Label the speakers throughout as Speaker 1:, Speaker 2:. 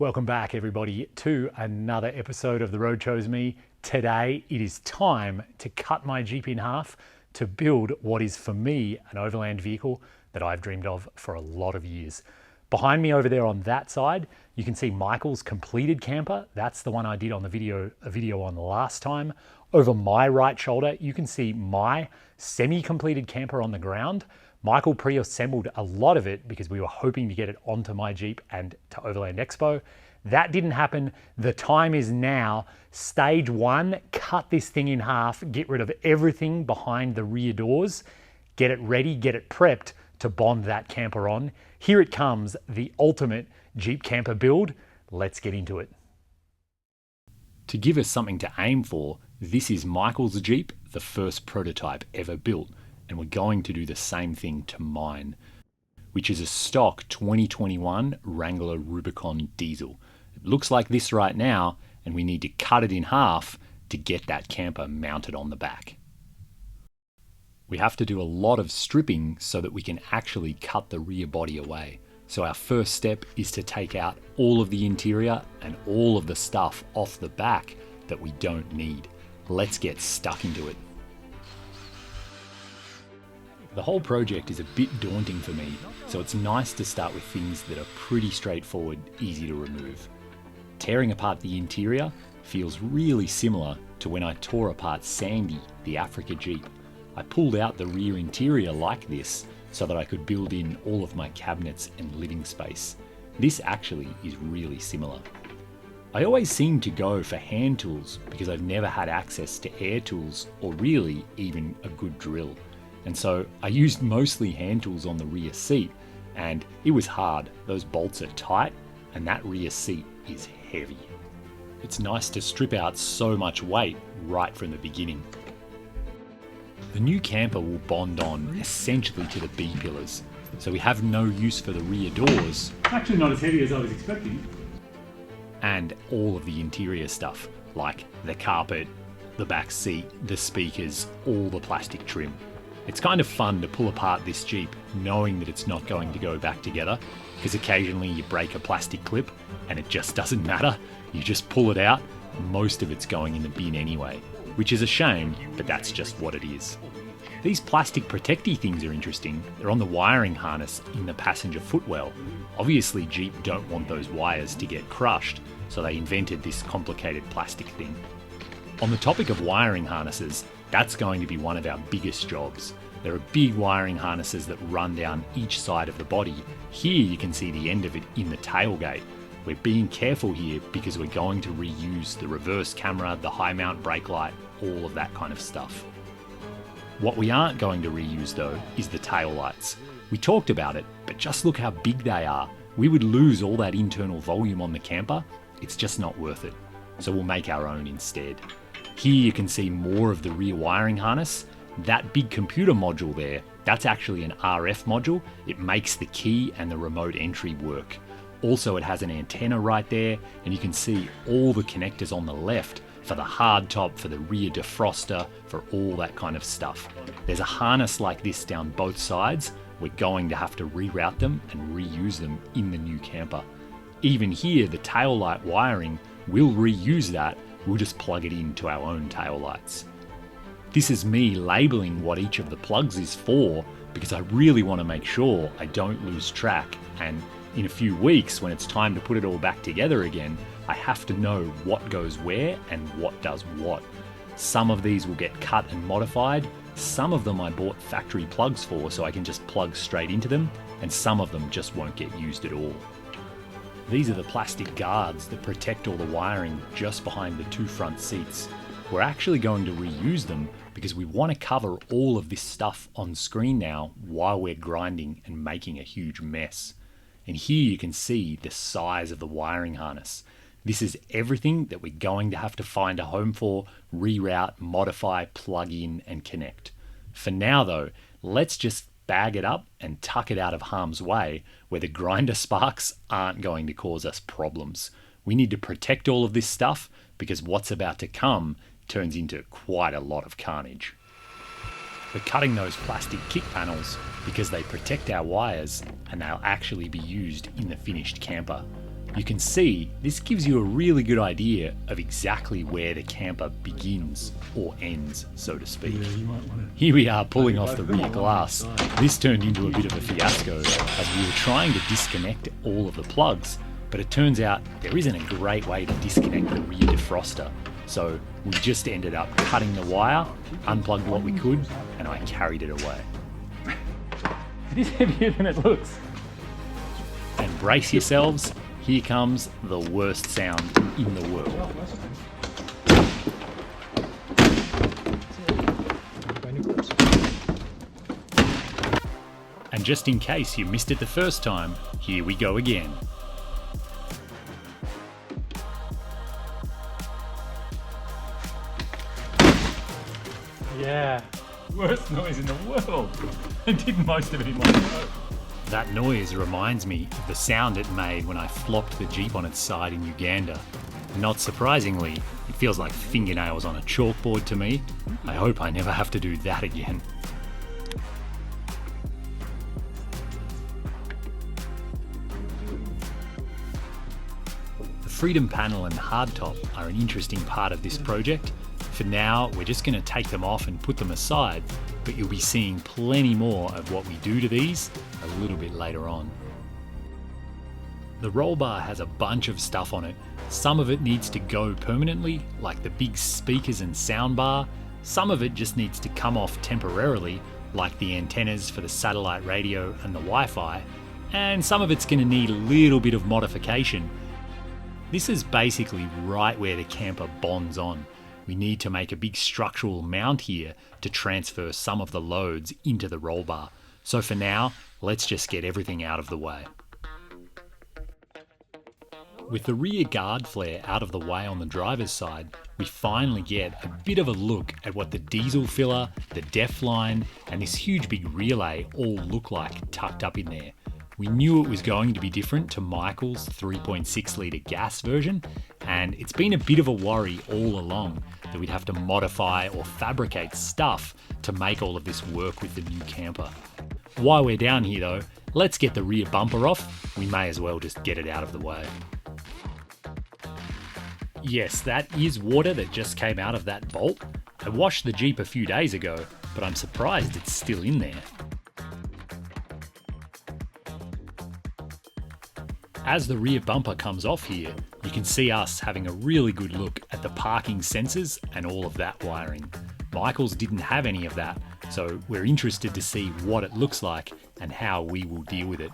Speaker 1: Welcome back everybody to another episode of The Road Chose Me. Today it is time to cut my Jeep in half to build what is for me an overland vehicle that I've dreamed of for a lot of years. Behind me over there on that side, you can see Michael's completed camper. That's the one I did on a video on last time. Over my right shoulder, you can see my semi-completed camper on the ground. Michael pre-assembled a lot of it because we were hoping to get it onto my Jeep and to Overland Expo. That didn't happen. The time is now. Stage one, cut this thing in half, get rid of everything behind the rear doors, get it ready, get it prepped to bond that camper on. Here it comes, the ultimate Jeep camper build. Let's get into it. To give us something to aim for, this is Michael's Jeep, the first prototype ever built. And we're going to do the same thing to mine, which is a stock 2021 Wrangler Rubicon diesel. It looks like this right now, and we need to cut it in half to get that camper mounted on the back. We have to do a lot of stripping so that we can actually cut the rear body away. So our first step is to take out all of the interior and all of the stuff off the back that we don't need. Let's get stuck into it. The whole project is a bit daunting for me, so it's nice to start with things that are pretty straightforward, easy to remove. Tearing apart the interior feels really similar to when I tore apart Sandy, the Africa Jeep. I pulled out the rear interior like this so that I could build in all of my cabinets and living space. This actually is really similar. I always seem to go for hand tools because I've never had access to air tools or really even a good drill. And so I used mostly hand tools on the rear seat, and it was hard. Those bolts are tight and that rear seat is heavy. It's nice to strip out so much weight right from the beginning. The new camper will bond on essentially to the B pillars, so we have no use for the rear doors.
Speaker 2: Actually not as heavy as I was expecting.
Speaker 1: And all of the interior stuff, like the carpet, the back seat, the speakers, all the plastic trim. It's kind of fun to pull apart this Jeep knowing that it's not going to go back together, because occasionally you break a plastic clip and it just doesn't matter. You just pull it out, most of it's going in the bin anyway, which is a shame, but that's just what it is. These plastic protecty things are interesting. They're on the wiring harness in the passenger footwell. Obviously Jeep don't want those wires to get crushed, so they invented this complicated plastic thing. On the topic of wiring harnesses, that's going to be one of our biggest jobs. There are big wiring harnesses that run down each side of the body. Here you can see the end of it in the tailgate. We're being careful here because we're going to reuse the reverse camera, the high mount brake light, all of that kind of stuff. What we aren't going to reuse though is the tail lights. We talked about it, but just look how big they are. We would lose all that internal volume on the camper. It's just not worth it. So we'll make our own instead. Here you can see more of the rear wiring harness. That big computer module there, that's actually an RF module. It makes the key and the remote entry work. Also, it has an antenna right there, and you can see all the connectors on the left for the hard top, for the rear defroster, for all that kind of stuff. There's a harness like this down both sides. We're going to have to reroute them and reuse them in the new camper. Even here, the tail light wiring, we'll reuse that. We'll just plug it into our own tail lights. This is me labeling what each of the plugs is for because I really want to make sure I don't lose track, and in a few weeks when it's time to put it all back together again, I have to know what goes where and what does what. Some of these will get cut and modified, some of them I bought factory plugs for so I can just plug straight into them, and some of them just won't get used at all. These are the plastic guards that protect all the wiring just behind the two front seats. We're actually going to reuse them because we want to cover all of this stuff on screen now while we're grinding and making a huge mess. And here you can see the size of the wiring harness. This is everything that we're going to have to find a home for, reroute, modify, plug in, and connect. For now though, let's just bag it up and tuck it out of harm's way where the grinder sparks aren't going to cause us problems. We need to protect all of this stuff because what's about to come turns into quite a lot of carnage. We're cutting those plastic kick panels because they protect our wires and they'll actually be used in the finished camper. You can see this gives you a really good idea of exactly where the camper begins or ends, so to speak. Here we are pulling off the rear glass. This turned into a bit of a fiasco as we were trying to disconnect all of the plugs, but it turns out there isn't a great way to disconnect the rear defroster. So we just ended up cutting the wire, unplugged what we could, and I carried it away.
Speaker 2: It is heavier than it looks.
Speaker 1: And brace yourselves, here comes the worst sound in the world. And just in case you missed it the first time, here we go again.
Speaker 2: Yeah, worst noise in the world. I did most of it in one go.
Speaker 1: That noise reminds me of the sound it made when I flopped the Jeep on its side in Uganda. Not surprisingly, it feels like fingernails on a chalkboard to me. I hope I never have to do that again. The Freedom Panel and hardtop are an interesting part of this project. For now, we're just going to take them off and put them aside, but you'll be seeing plenty more of what we do to these a little bit later on. The roll bar has a bunch of stuff on it. Some of it needs to go permanently, like the big speakers and sound bar. Some of it just needs to come off temporarily, like the antennas for the satellite radio and the Wi-Fi. And some of it's going to need a little bit of modification. This is basically right where the camper bonds on. We need to make a big structural mount here to transfer some of the loads into the roll bar. So for now, let's just get everything out of the way. With the rear guard flare out of the way on the driver's side, we finally get a bit of a look at what the diesel filler, the def line, and this huge big relay all look like tucked up in there. We knew it was going to be different to Michael's 3.6 litre gas version, and it's been a bit of a worry all along that we'd have to modify or fabricate stuff to make all of this work with the new camper. While we're down here though, let's get the rear bumper off. We may as well just get it out of the way. Yes, that is water that just came out of that bolt. I washed the Jeep a few days ago, but I'm surprised it's still in there. As the rear bumper comes off here, you can see us having a really good look at the parking sensors and all of that wiring. Michael's didn't have any of that, so we're interested to see what it looks like and how we will deal with it.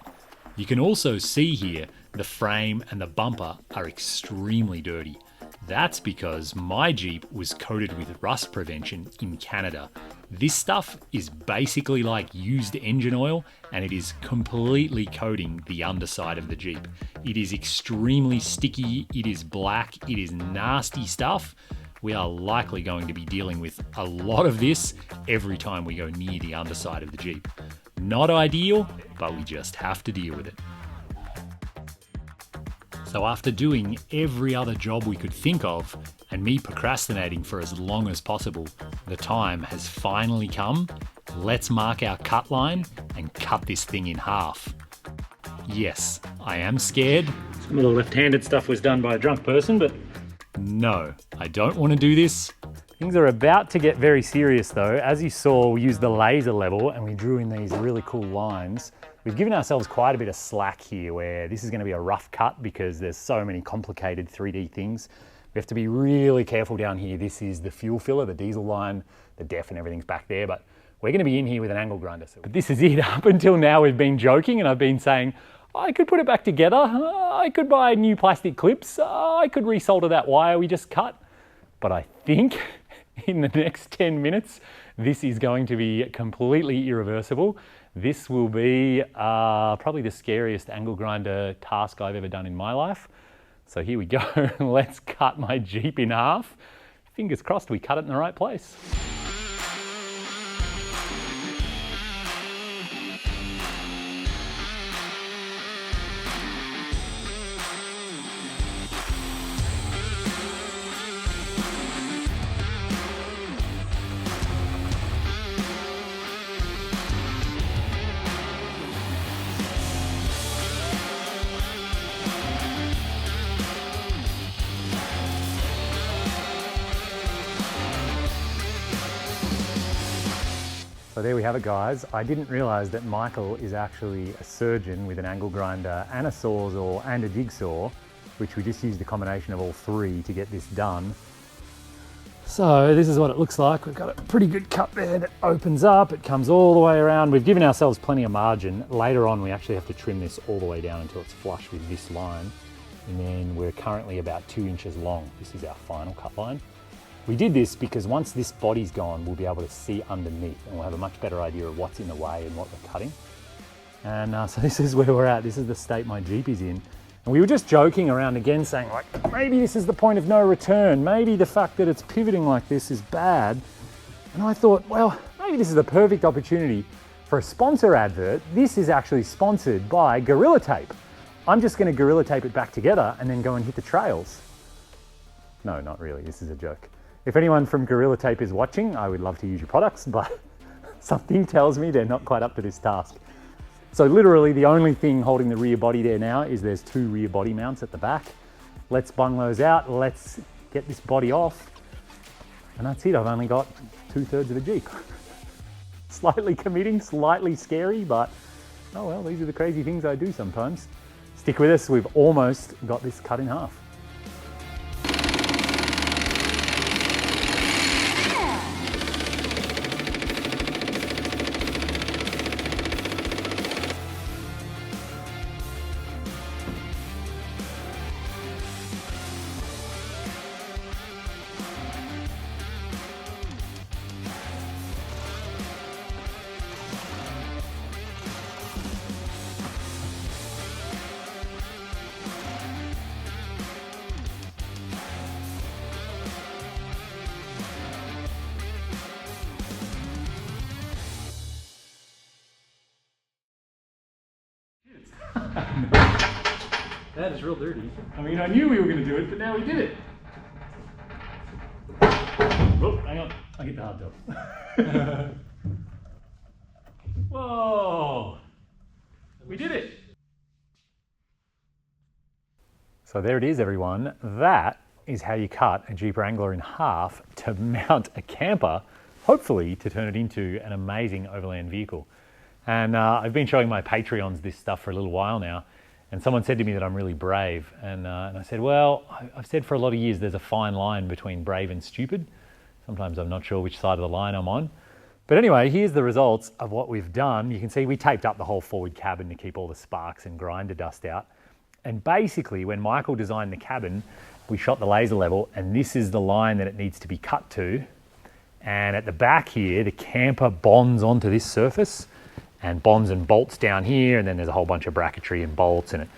Speaker 1: You can also see here the frame and the bumper are extremely dirty. That's because my Jeep was coated with rust prevention in Canada. This stuff is basically like used engine oil, and it is completely coating the underside of the Jeep. It is extremely sticky, it is black, it is nasty stuff. We are likely going to be dealing with a lot of this every time we go near the underside of the Jeep. Not ideal, but we just have to deal with it. So after doing every other job we could think of, and me procrastinating for as long as possible, the time has finally come. Let's mark our cut line and cut this thing in half. Yes, I am scared.
Speaker 2: Some of the left-handed stuff was done by a drunk person, but
Speaker 1: No, I don't want to do this.
Speaker 2: things are about to get very serious though. As you saw, we used the laser level and we drew in these really cool lines. We've given ourselves quite a bit of slack here where this is going to be a rough cut because there's so many complicated 3D things. We have to be really careful down here. This is the fuel filler, the diesel line, the def and everything's back there, but we're going to be in here with an angle grinder. But this is it. Up until now we've been joking and I've been saying, I could put it back together, I could buy new plastic clips, I could resolder that wire we just cut. But I think in the next 10 minutes, this is going to be completely irreversible. This will be probably the scariest angle grinder task I've ever done in my life. So here we go, let's cut my Jeep in half. Fingers crossed we cut it in the right place. So there we have it, guys. I didn't realize that Michael is actually a surgeon with an angle grinder and a sawzall and a jigsaw, which we just used a combination of all three to get this done. So this is what it looks like. We've got a pretty good cut there that opens up. It comes all the way around. We've given ourselves plenty of margin. Later on, we actually have to trim this all the way down until it's flush with this line. And then we're currently about 2 inches long. This is our final cut line. We did this because once this body's gone, we'll be able to see underneath and we'll have a much better idea of what's in the way and what we're cutting. And so this is where we're at. This is the state my Jeep is in. And we were just joking around again saying like, maybe this is the point of no return. Maybe the fact that it's pivoting like this is bad. And I thought, well, maybe this is the perfect opportunity for a sponsor advert. This is actually sponsored by Gorilla Tape. I'm just gonna Gorilla Tape it back together and then go and hit the trails. No, not really, this is a joke. If anyone from Gorilla Tape is watching, I would love to use your products, but something tells me they're not quite up to this task. So literally the only thing holding the rear body there now is there's 2 rear body mounts at the back. Let's bung those out. Let's get this body off. And that's it. I've only got 2/3 of a Jeep. Slightly committing, slightly scary, but oh well, these are the crazy things I do sometimes. Stick with us. We've almost got this cut in half. That is real dirty. I mean, I knew we were going to do it, but now we did it. Oh, hang on. I'll get the hard top. Whoa! We did it! So there it is, everyone. That is how you cut a Jeep Wrangler in half to mount a camper, hopefully to turn it into an amazing overland vehicle. And I've been showing my Patreons this stuff for a little while now. And someone said to me that I'm really brave. And I said, well, I've said for a lot of years there's a fine line between brave and stupid. Sometimes I'm not sure which side of the line I'm on. But anyway, here's the results of what we've done. You can see we taped up the whole forward cabin to keep all the sparks and grinder dust out. And basically, when Michael designed the cabin, we shot the laser level, and this is the line that it needs to be cut to. And at the back here, the camper bonds onto this surface, and bonds and bolts down here, and then there's a whole bunch of bracketry and bolts, and it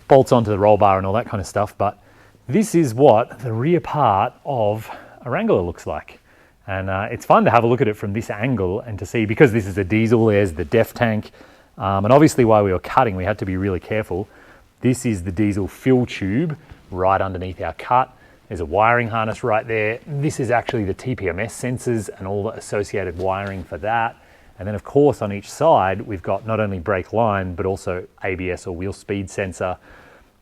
Speaker 2: bolts onto the roll bar and all that kind of stuff. But this is what the rear part of a Wrangler looks like. And it's fun to have a look at it from this angle and to see, because this is a diesel, there's the def tank. And obviously while we were cutting, we had to be really careful. This is the diesel fill tube right underneath our cut. There's a wiring harness right there. This is actually the TPMS sensors and all the associated wiring for that. And then of course on each side, we've got not only brake line, but also ABS or wheel speed sensor.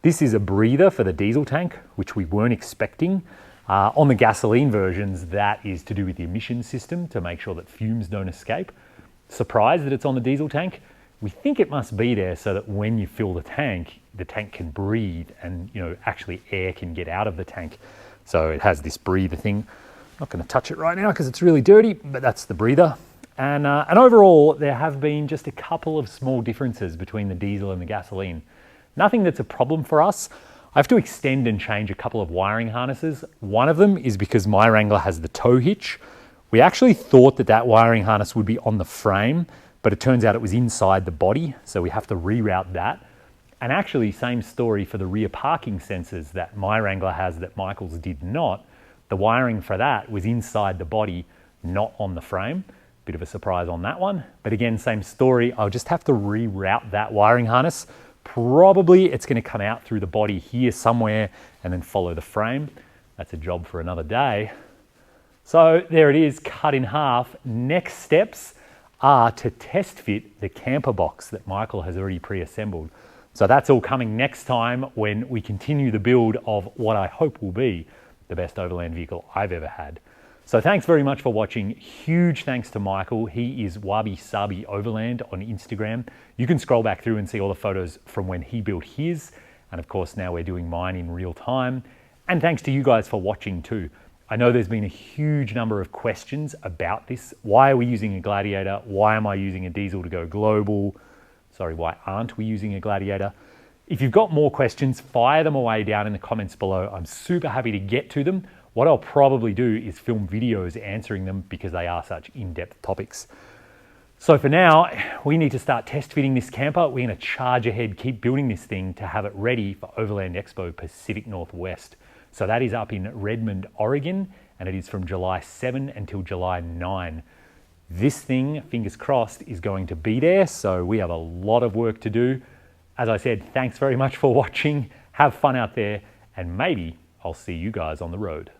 Speaker 2: This is a breather for the diesel tank, which we weren't expecting. On the gasoline versions, that is to do with the emission system to make sure that fumes don't escape. Surprised that it's on the diesel tank. We think it must be there so that when you fill the tank can breathe and actually air can get out of the tank. So it has this breather thing. Not going to touch it right now because it's really dirty, but that's the breather. And overall, there have been just a couple of small differences between the diesel and the gasoline. Nothing that's a problem for us. I have to extend and change a couple of wiring harnesses. One of them is because my Wrangler has the tow hitch. We actually thought that that wiring harness would be on the frame, but it turns out it was inside the body, so we have to reroute that. And actually, same story for the rear parking sensors that my Wrangler has that Michael's did not. The wiring for that was inside the body, not on the frame. Bit of a surprise on that one. But again, same story. I'll just have to reroute that wiring harness. Probably it's going to come out through the body here somewhere and then follow the frame. That's a job for another day. So there it is, cut in half. Next steps are to test fit the camper box that Michael has already pre-assembled. So that's all coming next time when we continue the build of what I hope will be the best overland vehicle I've ever had. So thanks very much for watching. Huge thanks to Michael. He is Wabi Sabi Overland on Instagram. You can scroll back through and see all the photos from when he built his. And of course, now we're doing mine in real time. And thanks to you guys for watching too. I know there's been a huge number of questions about this. Why are we using a Gladiator? Why am I using a diesel to go global? Sorry, why aren't we using a Gladiator? If you've got more questions, fire them away down in the comments below. I'm super happy to get to them. What I'll probably do is film videos answering them because they are such in-depth topics. So for now, we need to start test fitting this camper. We're gonna charge ahead, keep building this thing to have it ready for Overland Expo Pacific Northwest. So that is up in Redmond, Oregon, and it is from July 7 until July 9. This thing, fingers crossed, is going to be there. So we have a lot of work to do. As I said, thanks very much for watching. Have fun out there, and maybe I'll see you guys on the road.